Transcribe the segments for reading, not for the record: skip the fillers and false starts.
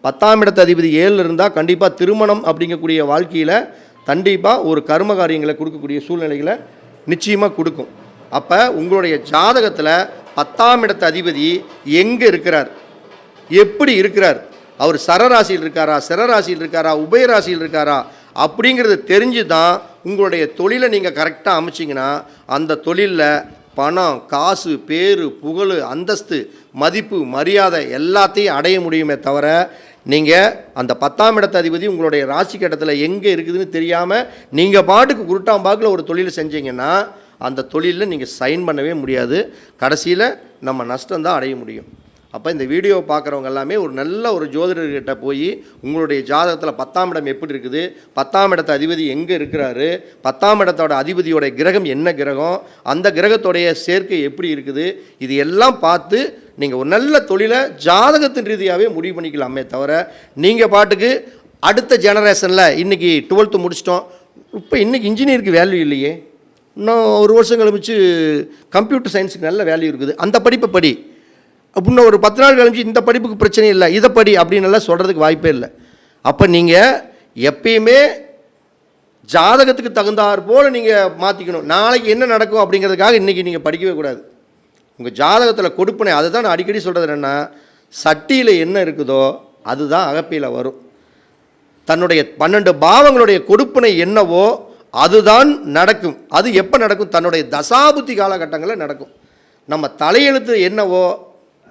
10ஆம் இடத்து அதிபதி 7 இருந்தால் கண்டிப்பாக திருமணம் அப்படிங்கக்கூடிய வாழ்க்கையில் கண்டிப்பாக ஒரு கர்ம காரியங்களை கொடுக்கக்கூடிய சூழ்நிலைகளை நிச்சயமாக கொடுக்கும். அப்போ உங்களுடைய ஜாதகத்தில் 10ஆம் இடத்து அதிபதி எங்கே இருக்கிறார், எப்படி இருக்கிறார், அவர் சரராசியில் இருக்காரா, சிரராசியில் இருக்காரா, உபயராசியில் இருக்காரா அப்படிங்கிறது தெரிஞ்சு தான் உங்களுடைய தொழிலை நீங்கள் கரெக்டாக அமைச்சிங்கன்னா அந்த தொழிலில் பணம், காசு, பேரு, புகழ், அந்தஸ்து, மதிப்பு, மரியாதை எல்லாத்தையும் அடைய முடியுமே தவிர நீங்கள் அந்த 10ஆம் இடத்து அதிபதி உங்களுடைய ராசி கட்டத்தில் எங்கே இருக்குதுன்னு தெரியாமல் நீங்கள் பாட்டுக்கு குருட்டாம்பாக்கில் ஒரு தொழிலை செஞ்சீங்கன்னா அந்த தொழிலில் நீங்கள் சைன் பண்ணவே முடியாது. கடைசியில் நம்ம நஷ்டம்தான் அடைய முடியும். அப்போ இந்த வீடியோவை பார்க்குறவங்க எல்லாமே ஒரு நல்ல ஒரு ஜோதிடர்கிட்ட போய் உங்களுடைய ஜாதகத்தில் 10ஆம் இடம் எப்படி இருக்குது, 10ஆம் இடத்து அதிபதி எங்கே இருக்கிறாரு, 10ஆம் இடத்தோட அதிபதியோட கிரகம் என்ன கிரகம், அந்த கிரகத்தோடைய சேர்க்கை எப்படி இருக்குது, இது எல்லாம் பார்த்து நீங்கள் ஒரு நல்ல தொழிலை ஜாதகத்தின் ரீதியாகவே முடிவு பண்ணிக்கலாமே தவிர நீங்கள் பாட்டுக்கு அடுத்த ஜெனரேஷனில் இன்றைக்கி 12th முடிச்சிட்டோம், இப்போ இன்றைக்கி இன்ஜினியருக்கு வேல்யூ இல்லையே, இன்னும் ஒரு வருஷம் கழிச்சு கம்ப்யூட்டர் சயின்ஸுக்கு நல்ல வேல்யூ இருக்குது, அந்த படிப்பை படி அப்படின்னா ஒரு 10 நாள் கழிச்சு இந்த படிப்புக்கு பிரச்சனை இல்லை, இதை படி அப்படின்னெல்லாம் சொல்கிறதுக்கு வாய்ப்பே இல்லை. அப்போ நீங்கள் எப்பயுமே ஜாதகத்துக்கு தகுந்தாற் போல் நீங்கள் மாற்றிக்கணும். நாளைக்கு என்ன நடக்கும் அப்படிங்கிறதுக்காக இன்றைக்கி நீங்கள் படிக்கவே கூடாது. உங்கள் ஜாதகத்தில் கொடுப்பனை, அதை தான் நான் அடிக்கடி சொல்கிறது என்னென்னா, சட்டியில் என்ன இருக்குதோ அதுதான் அகப்பையில் வரும். தன்னுடைய 12 பாவங்களுடைய கொடுப்பனை என்னவோ அதுதான் நடக்கும். அது எப்போ நடக்கும், தன்னுடைய தசாபுத்தி காலகட்டங்களில் நடக்கும். நம்ம தலையெழுத்து என்னவோ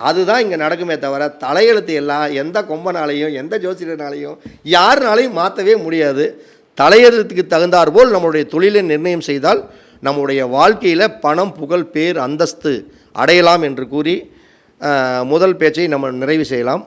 அதுதான் இங்கே நடக்குமே தவிர தலையெழுத்து எல்லாம் எந்த கொம்பனாலையும் எந்த ஜோசிடனாலையும் யாருனாலையும் மாற்றவே முடியாது. தலையெழுத்துக்கு தகுந்தாற் போல் நம்மளுடைய தொழிலை நிர்ணயம் செய்தால் நம்முடைய வாழ்க்கையில் பணம், புகழ், பேர், அந்தஸ்து அடையலாம் என்று கூறி முதல் பேச்சை நம்ம நிறைவு செய்யலாம்.